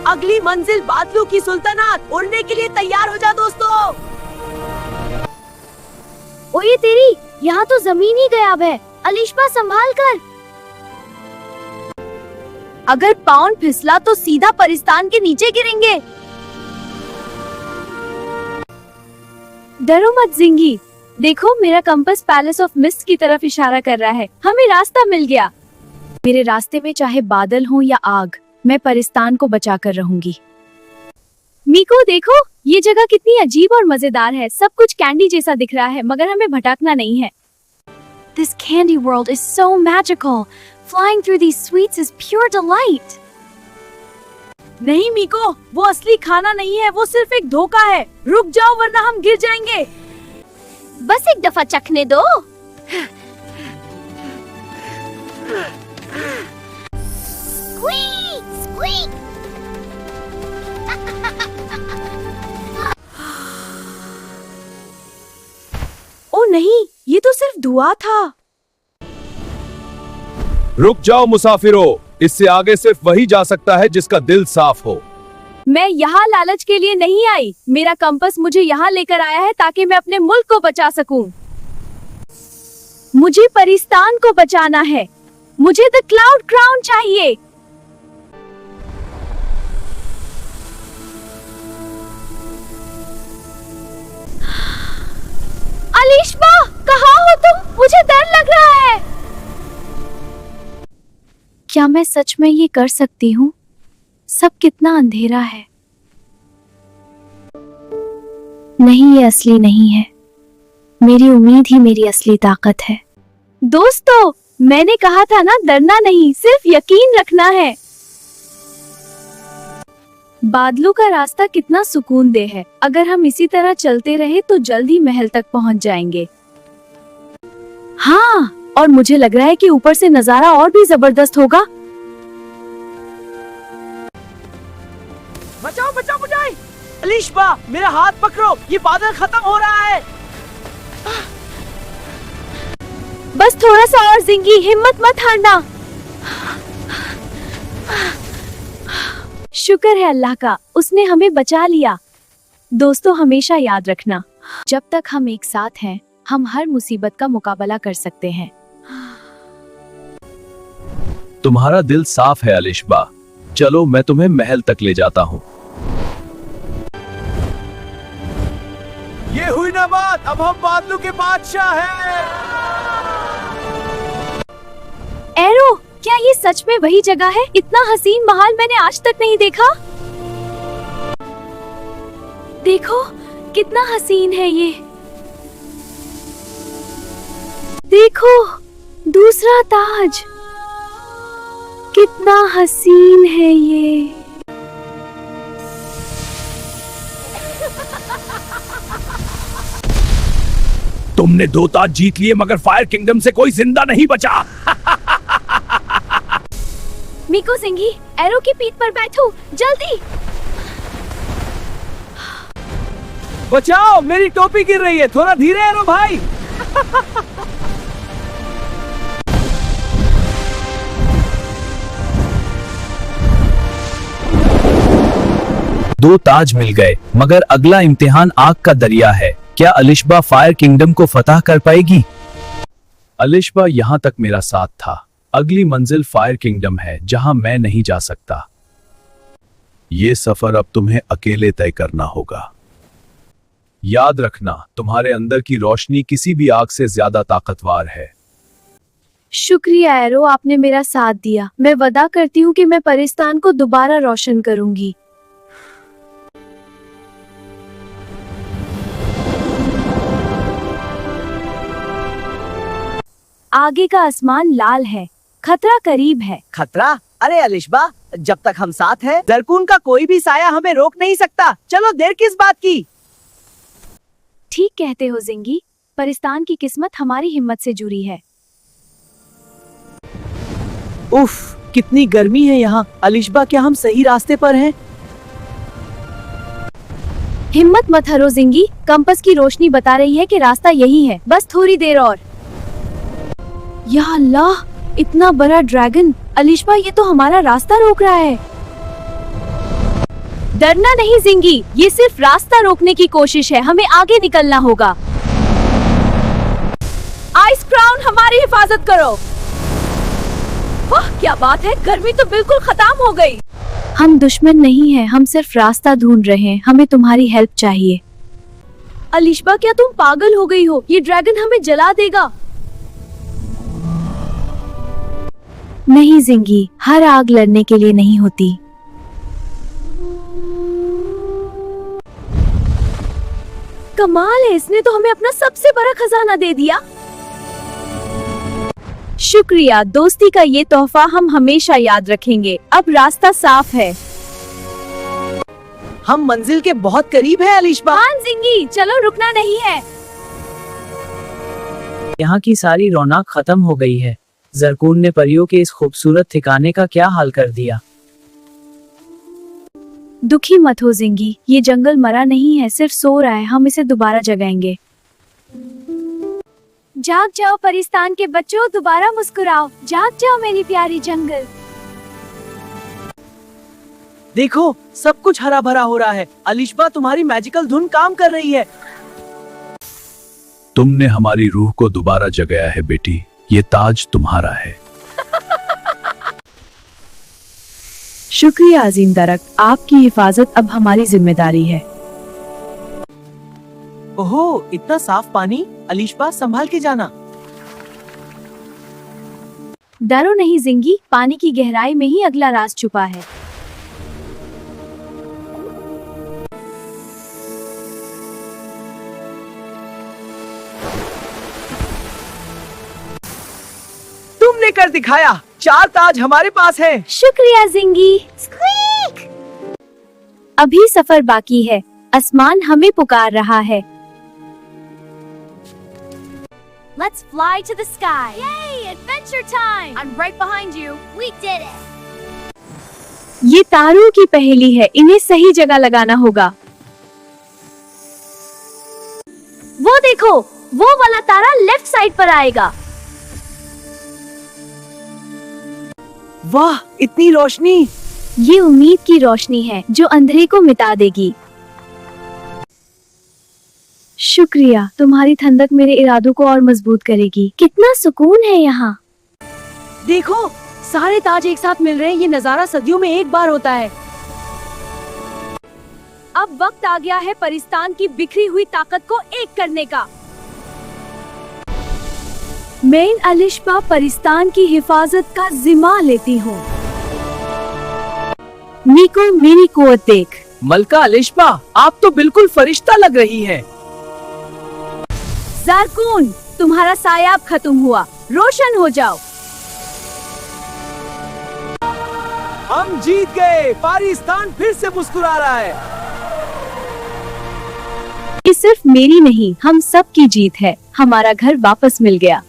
अगली मंजिल बादलों की सुल्तानात। उड़ने के लिए तैयार हो जा दोस्तों। ओए तेरी, यहाँ तो जमीन ही गायब है। अलिशबा संभाल कर। अगर पाउंड फिसला तो सीधा परिस्तान के नीचे गिरेंगे। डरो मत जिंगी, देखो मेरा कंपास पैलेस ऑफ मिस्ट की तरफ इशारा कर रहा है। हमें रास्ता मिल गया। मेरे रास्ते में चाहे बादल हो या आग, मैं परिस्तान को बचा कर रहूंगी। मीको देखो, ये जगह कितनी अजीब और मजेदार है। सब कुछ कैंडी जैसा दिख रहा है, मगर हमें भटकना नहीं है। This candy world is so magical. Flying through these sweets is pure delight. नहीं मीको, वो असली खाना नहीं है, वो सिर्फ एक धोखा है। रुक जाओ वरना हम गिर जाएंगे। बस एक दफा चखने दो। Squeak, squeak. ओ नहीं, ये तो सिर्फ धुआं था। रुक जाओ मुसाफिरों, इससे आगे सिर्फ वही जा सकता है जिसका दिल साफ हो। मैं यहाँ लालच के लिए नहीं आई। मेरा कंपास मुझे यहाँ लेकर आया है ताकि मैं अपने मुल्क को बचा सकूं। मुझे परिस्तान को बचाना है। मुझे द क्लाउड क्राउन चाहिए। अलिशबा, कहाँ हो तुम? मुझे डर लग रहा है। क्या मैं सच में ये कर सकती हूँ? सब कितना अंधेरा है। नहीं, ये असली नहीं है। मेरी उम्मीद ही मेरी असली ताकत है। दोस्तों, मैंने कहा था ना, डरना नहीं, सिर्फ यकीन रखना है। बादलों का रास्ता कितना सुकूनदेह है। अगर हम इसी तरह चलते रहे तो जल्द ही महल तक पहुंच जाएंगे। हाँ, और मुझे लग रहा है कि ऊपर से नजारा और भी जबरदस्त होगा। बचाओ बचाओ मुझे। अलिशबा, मेरा हाथ पकड़ो, ये बादल खत्म हो रहा है। बस थोड़ा सा और जिंगी, हिम्मत मत हारना। शुक्र है अल्लाह का, उसने हमें बचा लिया। दोस्तों, हमेशा याद रखना, जब तक हम एक साथ हैं, हम हर मुसीबत का मुकाबला कर सकते हैं। तुम्हारा दिल साफ है अलिशबा। चलो, मैं तुम्हें महल तक ले जाता हूँ। ये हुई ना बात, अब हम बादलों के बादशाह हैं। एरो, क्या ये सच में वही जगह है? इतना हसीन महल मैंने आज तक नहीं देखा। देखो कितना हसीन है ये। देखो, दूसरा ताज, कितना हसीन है ये। तुमने 2 ताज जीत लिए, मगर फायर किंगडम से कोई जिंदा नहीं बचा। मीको सिंगी, एरो की पीठ पर बैठो, जल्दी। बचाओ, मेरी टोपी गिर रही है। थोड़ा धीरे एरो भाई। दो ताज मिल गए, मगर अगला इम्तिहान आग का दरिया है। क्या अलिशबा फायर किंगडम को फतह कर पाएगी? अलिशबा यहाँ तक मेरा साथ था। अगली मंजिल फायर किंगडम है, जहां मैं नहीं जा सकता। ये सफर अब तुम्हें अकेले तय करना होगा। याद रखना, तुम्हारे अंदर की रोशनी किसी भी आग से ज्यादा ताकतवर है। शुक्रिया एरो, आपने मेरा साथ दिया। मैं वादा करती हूँ कि मैं परिस्तान को दोबारा रोशन करूंगी। आगे का आसमान लाल है, खतरा करीब है। खतरा? अरे अलिशबा, जब तक हम साथ हैं, जरकून का कोई भी साया हमें रोक नहीं सकता। चलो, देर किस बात की। ठीक कहते हो जिंगी, परिस्तान की किस्मत हमारी हिम्मत से जुड़ी है। उफ, कितनी गर्मी है यहाँ। अलिशबा, क्या हम सही रास्ते पर हैं? हिम्मत मत हारो जिंगी, कंपास की रोशनी बता रही है कि रास्ता यही है। बस थोड़ी देर और। या अल्लाह, इतना बड़ा ड्रैगन। अलिशबा, ये तो हमारा रास्ता रोक रहा है। डरना नहीं जिंगी, ये सिर्फ रास्ता रोकने की कोशिश है, हमें आगे निकलना होगा। आइस क्राउन, हमारी हिफाजत करो। वाह क्या बात है, गर्मी तो बिल्कुल खत्म हो गई। हम दुश्मन नहीं हैं, हम सिर्फ रास्ता ढूंढ रहे हैं, हमें तुम्हारी हेल्प चाहिए। अलिशबा, क्या तुम पागल हो गई हो? ये ड्रैगन हमें जला देगा। नहीं जिंगी, हर आग लड़ने के लिए नहीं होती। कमाल है, इसने तो हमें अपना सबसे बड़ा खजाना दे दिया। शुक्रिया, दोस्ती का ये तोहफा हम हमेशा याद रखेंगे। अब रास्ता साफ है। हम मंजिल के बहुत करीब है अलिशबा। हाँ जिंगी, चलो रुकना नहीं है। यहाँ की सारी रौनक खत्म हो गई है। जरकून ने परियों के इस खूबसूरत ठिकाने का क्या हाल कर दिया। दुखी मत हो जिंगी, ये जंगल मरा नहीं है, सिर्फ सो रहा है। हम इसे दोबारा जगाएंगे। जाग जाओ परिस्तान के बच्चों, दोबारा मुस्कुराओ। जाग जाओ मेरी प्यारी जंगल। देखो, सब कुछ हरा भरा हो रहा है। अलिशबा, तुम्हारी मैजिकल धुन काम कर रही है। तुमने हमारी रूह को दोबारा जगाया है बेटी, ये ताज तुम्हारा है। शुक्रिया अजीम दरख्त, आपकी हिफाजत अब हमारी जिम्मेदारी है। ओहो, इतना साफ पानी। अलिशबा, संभाल के जाना। डरो नहीं जिंगी, पानी की गहराई में ही अगला राज छुपा है। तुमने कर दिखाया, 4 ताज हमारे पास है। शुक्रिया जिंगी। स्क्वीक! अभी सफर बाकी है, आसमान हमें पुकार रहा है। Let's fly to the sky. Yay, adventure time. I'm right behind you. We did it. ये तारों की पहेली है, इन्हें सही जगह लगाना होगा। वो देखो, वो वाला तारा लेफ्ट साइड पर आएगा। वाह, इतनी रोशनी। ये उम्मीद की रोशनी है जो अंधेरे को मिटा देगी। शुक्रिया, तुम्हारी ठंडक मेरे इरादों को और मजबूत करेगी। कितना सुकून है यहाँ। देखो, सारे ताज एक साथ मिल रहे हैं। ये नजारा सदियों में एक बार होता है। अब वक्त आ गया है परिस्तान की बिखरी हुई ताकत को एक करने का। मैं अलिशबा परिस्तान की हिफाजत का जिम्मा लेती हूँ। मीको, मेरी कुव्वत देख। मलका अलिशबा, आप तो बिल्कुल फरिश्ता लग रही है। ज़ारकून, तुम्हारा साया अब खत्म हुआ, रोशन हो जाओ। हम जीत गए, पाकिस्तान फिर से मुस्कुरा रहा है। ये सिर्फ मेरी नहीं, हम सब की जीत है। हमारा घर वापस मिल गया।